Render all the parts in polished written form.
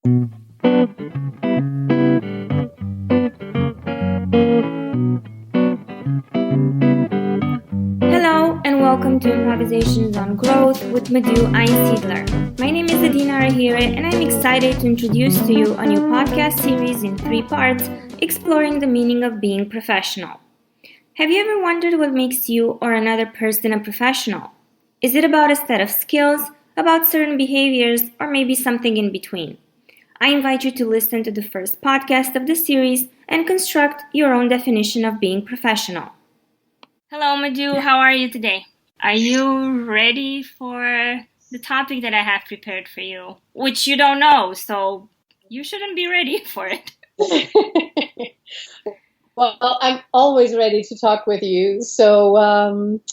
Hello and welcome to Improvisations on Growth with Madhu Einsiedler. My name is Adina Rahire and I'm excited to introduce to you a new podcast series in 3 parts exploring the meaning of being professional. Have you ever wondered what makes you or another person a professional? Is it about a set of skills, about certain behaviors, or maybe something in between? I invite you to listen to the first podcast of the series and construct your own definition of being professional. Hello, Madhu. How are you today? Are you ready for the topic that I have prepared for you? Which you don't know, so you shouldn't be ready for it. Well, I'm always ready to talk with you. So,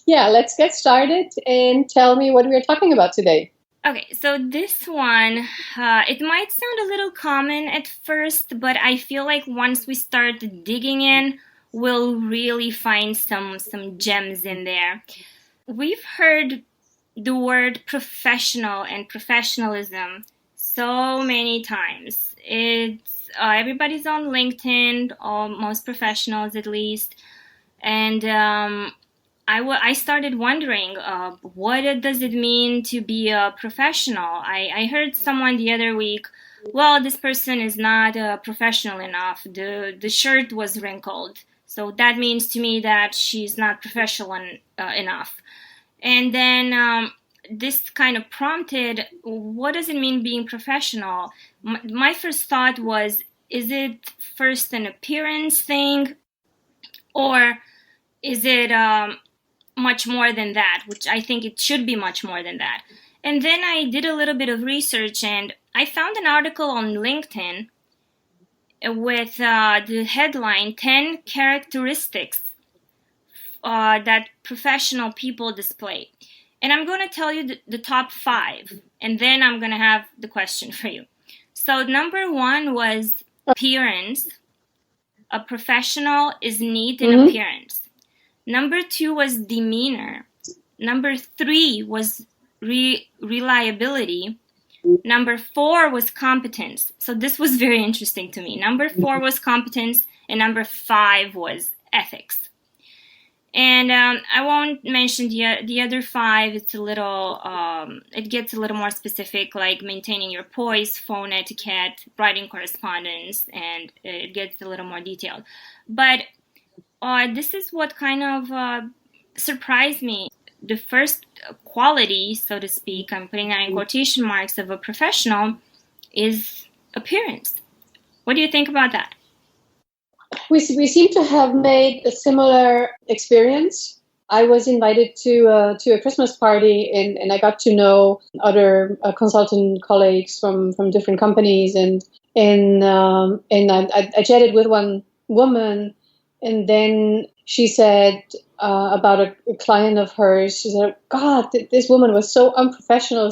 let's get started and tell me what we're talking about today. Okay, so this one, it might sound a little common at first, but I feel like once we start digging in, we'll really find some gems in there. We've heard the word professional and professionalism so many times. It's everybody's on LinkedIn, or most professionals at least, and I started wondering, what does it mean to be a professional? I heard someone the other week, well, this person is not professional enough. The shirt was wrinkled. So that means to me that she's not professional enough. And then this kind of prompted, what does it mean being professional? My first thought was, is it first an appearance thing? Or is it much more than that, which I think it should be much more than that. And then I did a little bit of research and I found an article on LinkedIn with the headline 10 characteristics that professional people display. And I'm going to tell you the top 5, and then I'm going to have the question for you. So number 1 was appearance. A professional is neat in appearance. Number 2 was demeanor. Number 3 was reliability. Number 4 was competence. So this was very interesting to me. Number 4 was competence, and number 5 was ethics. And I won't mention the other 5. It's a little, it gets a little more specific, like maintaining your poise, phone etiquette, writing correspondence, and it gets a little more detailed. But this is what kind of surprised me. The first quality, so to speak, I'm putting that in quotation marks, of a professional is appearance. What do you think about that? We seem to have made a similar experience. I was invited to a Christmas party, and I got to know other consultant colleagues from different companies, and I chatted with one woman, and then she said about a client of hers, she said, God, this woman was so unprofessional.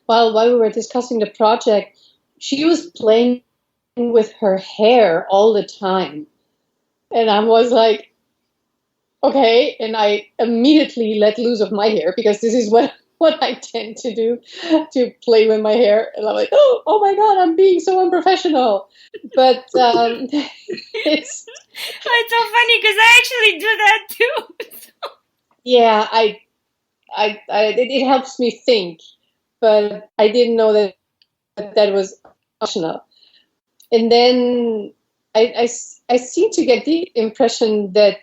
While we were discussing the project, she was playing with her hair all the time. And I was like, okay. And I immediately let loose of my hair, because this is what I tend to do, to play with my hair. And I'm like, oh my God, I'm being so unprofessional. But it's so funny because I actually do that too. Yeah, it helps me think, but I didn't know that was optional. And then I seem to get the impression that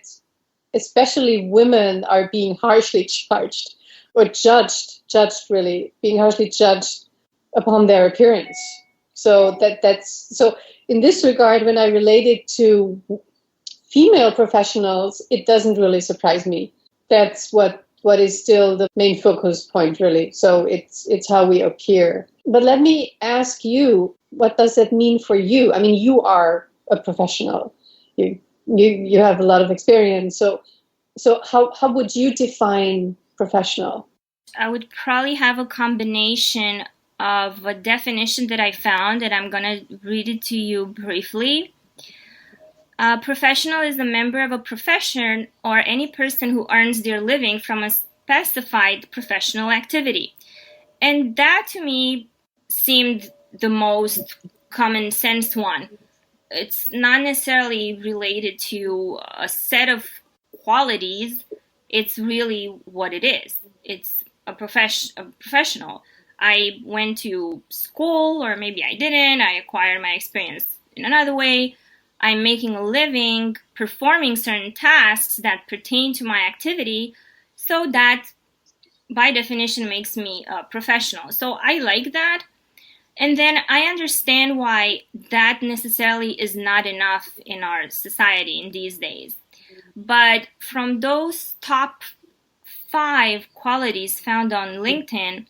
especially women are being harshly charged, or judged really, being harshly judged upon their appearance. So that's in this regard, when I relate it to female professionals, it doesn't really surprise me. That's what is still the main focus point, really. So it's how we appear. But let me ask you, what does that mean for you? I mean, you are a professional. You have a lot of experience. So how would you define professional? I would probably have a combination of a definition that I found, and I'm going to read it to you briefly. Professional is a member of a profession or any person who earns their living from a specified professional activity. And that to me seemed the most common sense one. It's not necessarily related to a set of qualities. It's really what it is. It's a professional. I went to school, or maybe I didn't. I acquired my experience in another way. I'm making a living performing certain tasks that pertain to my activity, so that by definition makes me a professional. So I like that. And then I understand why that necessarily is not enough in our society in these days. But from those top 5 qualities found on LinkedIn,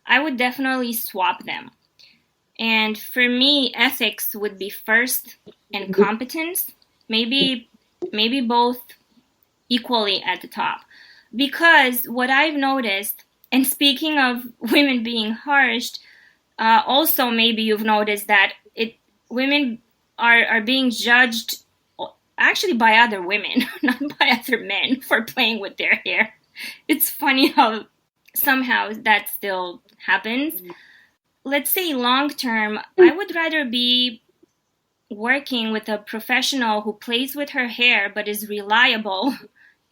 I would definitely swap them. And for me, ethics would be first, and competence, maybe both equally at the top. Because what I've noticed, and speaking of women being harsh, also maybe you've noticed that women are being judged actually by other women, not by other men, for playing with their hair. It's funny how somehow that still happens. Let's say long term, I would rather be working with a professional who plays with her hair but is reliable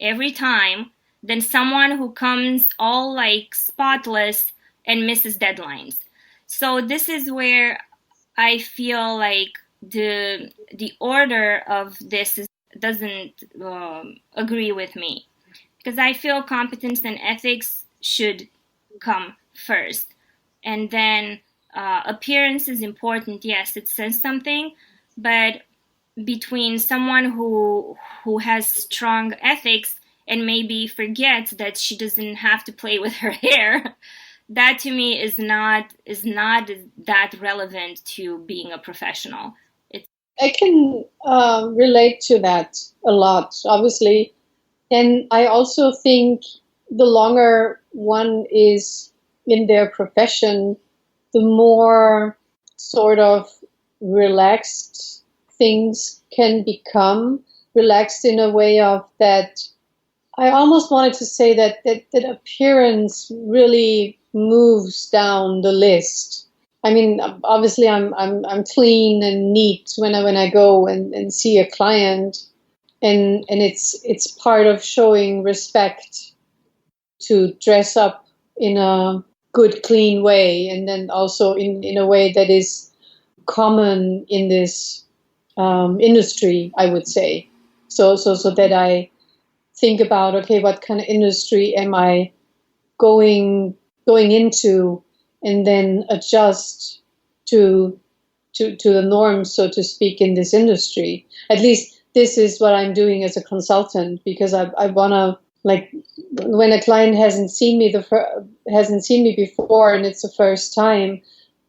every time than someone who comes all like spotless and misses deadlines. So this is where I feel like the order of this doesn't agree with me, because I feel competence and ethics should come first, and then appearance is important. Yes, it says something, but between someone who has strong ethics and maybe forgets that she doesn't have to play with her hair, that to me is not that relevant to being a professional. I can relate to that a lot, obviously. And I also think the longer one is in their profession, the more sort of relaxed things can become. Relaxed in a way of that. I almost wanted to say that appearance really moves down the list. I mean, obviously, I'm clean and neat when I go and see a client, and it's part of showing respect to dress up in a good, clean way, and then also in a way that is common in this industry, I would say. So that I think about, okay, what kind of industry am I going into, and then adjust to the norms, so to speak, in this industry. At least this is what I'm doing as a consultant, because I want to, like, when a client hasn't seen me before and it's the first time,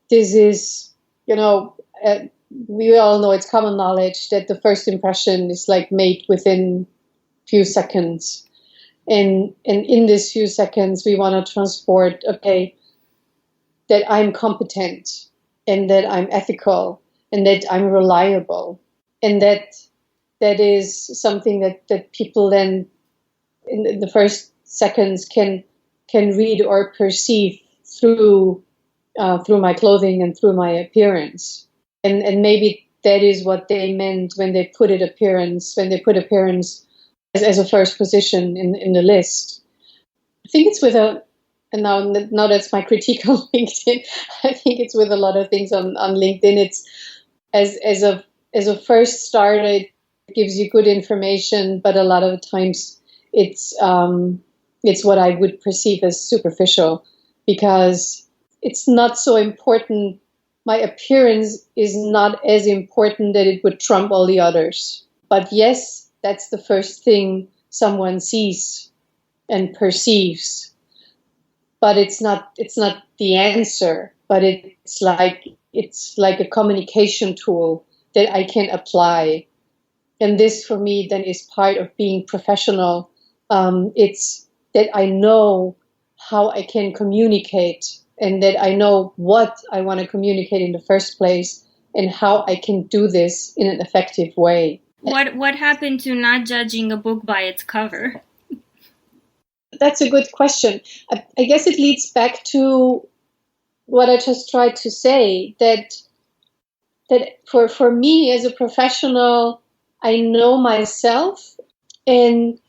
this is, we all know, it's common knowledge that the first impression is like made within few seconds. And in these few seconds, we want to transport, okay, that I'm competent, and that I'm ethical, and that I'm reliable, and that is something that people then in the first seconds can read or perceive through my clothing and through my appearance. And maybe that is what they meant when they put appearance as a first position in the list. I think it's with and now that's my critique on LinkedIn. I think it's with a lot of things on LinkedIn. It's as a first start, it gives you good information, but a lot of times it's what I would perceive as superficial, because it's not so important. My appearance is not as important that it would trump all the others. But yes, that's the first thing someone sees and perceives. But it's not the answer. But it's like a communication tool that I can apply. And this for me then is part of being professional. It's that I know how I can communicate, and that I know what I want to communicate in the first place, and how I can do this in an effective way. What happened to not judging a book by its cover? That's a good question. I guess it leads back to what I just tried to say, that for me as a professional, I know myself, and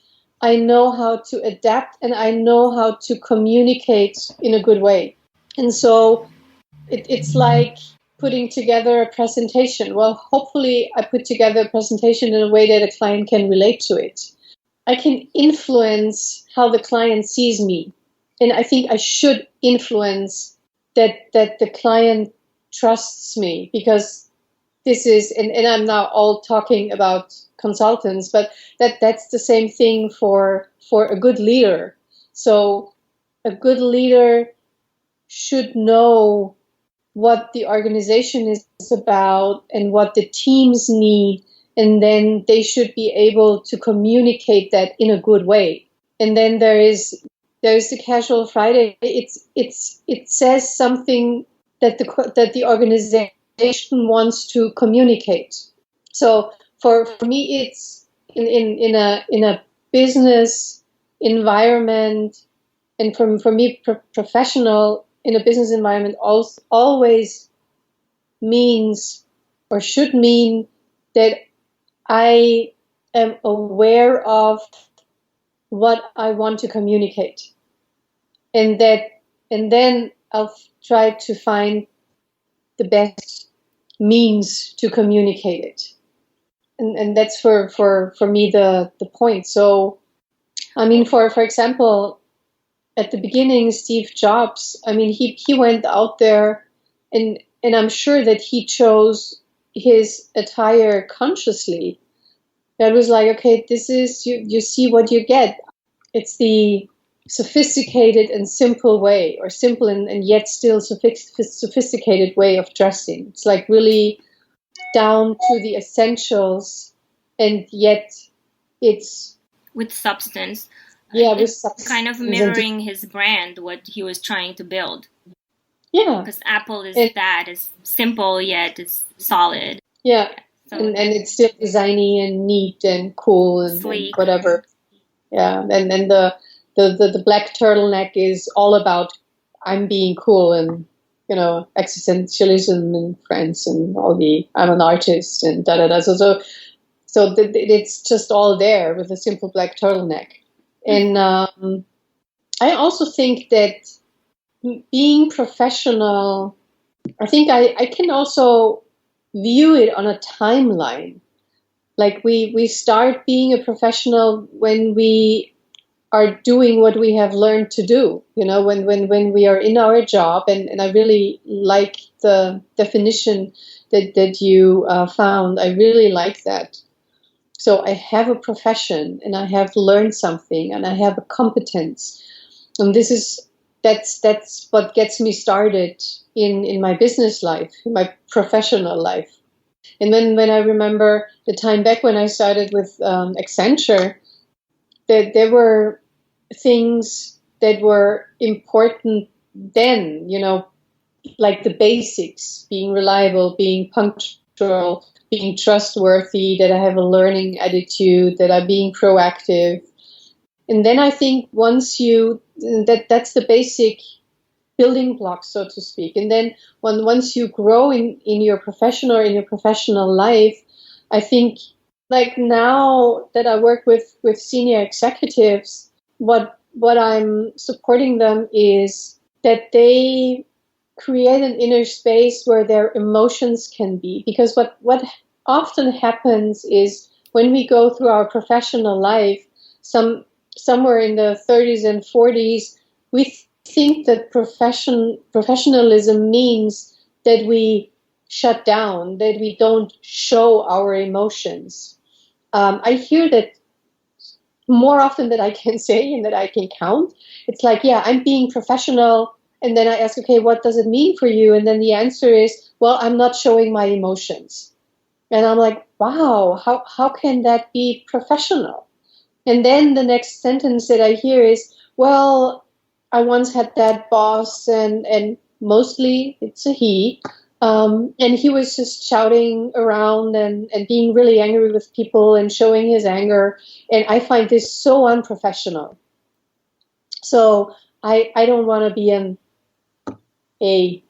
I know how to adapt, and I know how to communicate in a good way. And so it's like putting together a presentation. Well, hopefully I put together a presentation in a way that a client can relate to it. I can influence how the client sees me. And I think I should influence that the client trusts me, because this is, and I'm now all talking about consultants, but that's the same thing for a good leader. So a good leader should know what the organization is about and what the teams need, and then they should be able to communicate that in a good way. And then there's the casual Friday. It says something that the organization wants to communicate. So for me, it's in a business environment, and for me, professional in a business environment always means, or should mean, that I am aware of what I want to communicate, and then I'll try to find the best means to communicate it. And that's for me the point. So, I mean, for example, at the beginning, Steve Jobs, I mean, he went out there, and I'm sure that he chose his attire consciously. That was like, okay, this is, you see what you get. It's the sophisticated and simple way, or simple and yet still sophisticated way of dressing. It's like really down to the essentials, and yet it's with substance. Yeah, with substance. Kind of mirroring his brand, what he was trying to build. Yeah. Because Apple is that. It's simple, yet it's solid. Yeah. So and it's still designy and neat and cool and whatever. Yeah. And then the black turtleneck is all about I'm being cool, and, you know, existentialism and friends and all the I'm an artist and da da da. So it's just all there with a simple black turtleneck. And I also think that being professional, I think I can also view it on a timeline. Like we start being a professional when we are doing what we have learned to do, you know, when we are in our job. And I really like the definition that you found. I really like that. So I have a profession, and I have learned something, and I have a competence. And that's what gets me started in my business life, in my professional life. And then when I remember the time back when I started with Accenture, that there were things that were important then, you know, like the basics, being reliable, being punctual, being trustworthy, that I have a learning attitude, that I'm being proactive. And then I think once that's the basic building blocks, so to speak. And then once you grow in your profession or in your professional life, I think, like now that I work with senior executives, what I'm supporting them is that they create an inner space where their emotions can be. Because what often happens is when we go through our professional life, somewhere in the 30s and 40s, we think that professionalism means that we shut down, that we don't show our emotions. I hear that more often than I can say and that I can count. It's like, yeah, I'm being professional. And then I ask, okay, what does it mean for you? And then the answer is, well, I'm not showing my emotions. And I'm like, wow, how can that be professional? And then the next sentence that I hear is, well, I once had that boss, and mostly it's a he, and he was just shouting around and being really angry with people and showing his anger. And I find this so unprofessional. So I don't want to be an a ...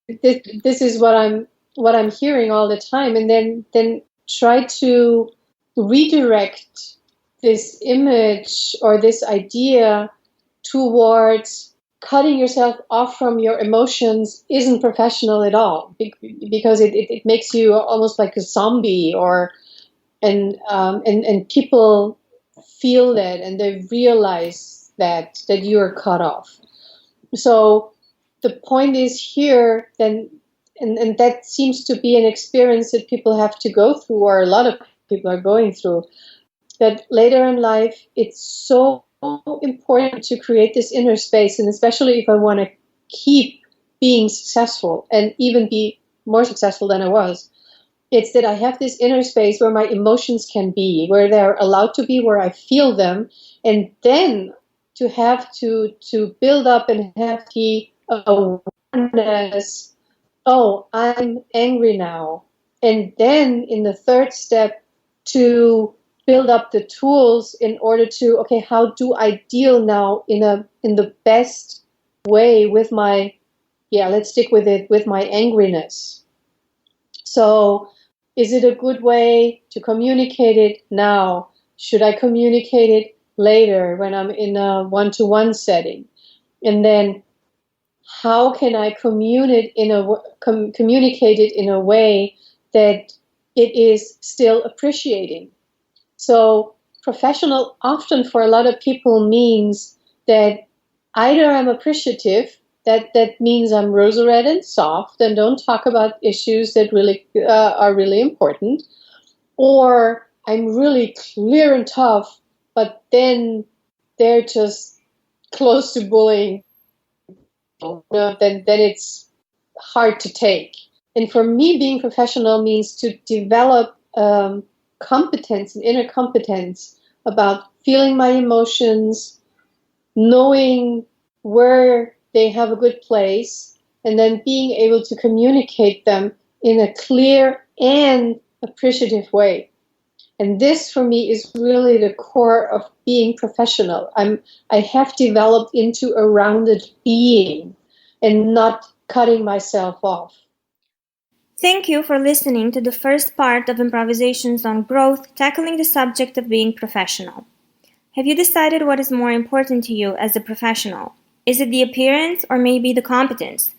This is what I'm what I'm hearing all the time, and then try to redirect this image or this idea towards cutting yourself off from your emotions isn't professional at all, because it makes you almost like a zombie, or and people feel that, and they realize that you're cut off. So the point is here then, and that seems to be an experience that people have to go through, or a lot of people are going through, that later in life it's so important to create this inner space. And especially if I want to keep being successful and even be more successful than I was, it's that I have this inner space where my emotions can be, where they're allowed to be, where I feel them, and then to have to build up and have the awareness, oh, I'm angry now. And then in the third step, to build up the tools in order to, okay, how do I deal now in the best way with my, let's stick with it, with my angriness. So is it a good way to communicate it now? Should I communicate it later when I'm in a one-to-one setting? And then how can I communicate it in a way that it is still appreciating? So professional often for a lot of people means that either I'm appreciative, that means I'm rosy-red and soft and don't talk about issues that really are really important, or I'm really clear and tough, but then they're just close to bullying. Then it's hard to take. And for me, being professional means to develop competence and inner competence about feeling my emotions, knowing where they have a good place, and then being able to communicate them in a clear and appreciative way. And this for me is really the core of being professional. I have developed into a rounded being and not cutting myself off. Thank you for listening to the first part of Improvisations on Growth, tackling the subject of being professional. Have you decided what is more important to you as a professional? Is it the appearance or maybe the competence?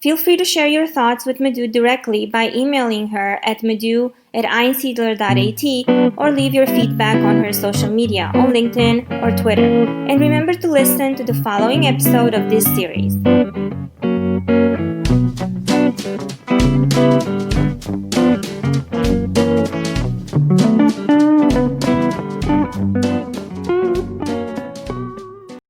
Feel free to share your thoughts with Madhu directly by emailing her at madhu@einsiedler.at or leave your feedback on her social media on LinkedIn or Twitter. And remember to listen to the following episode of this series.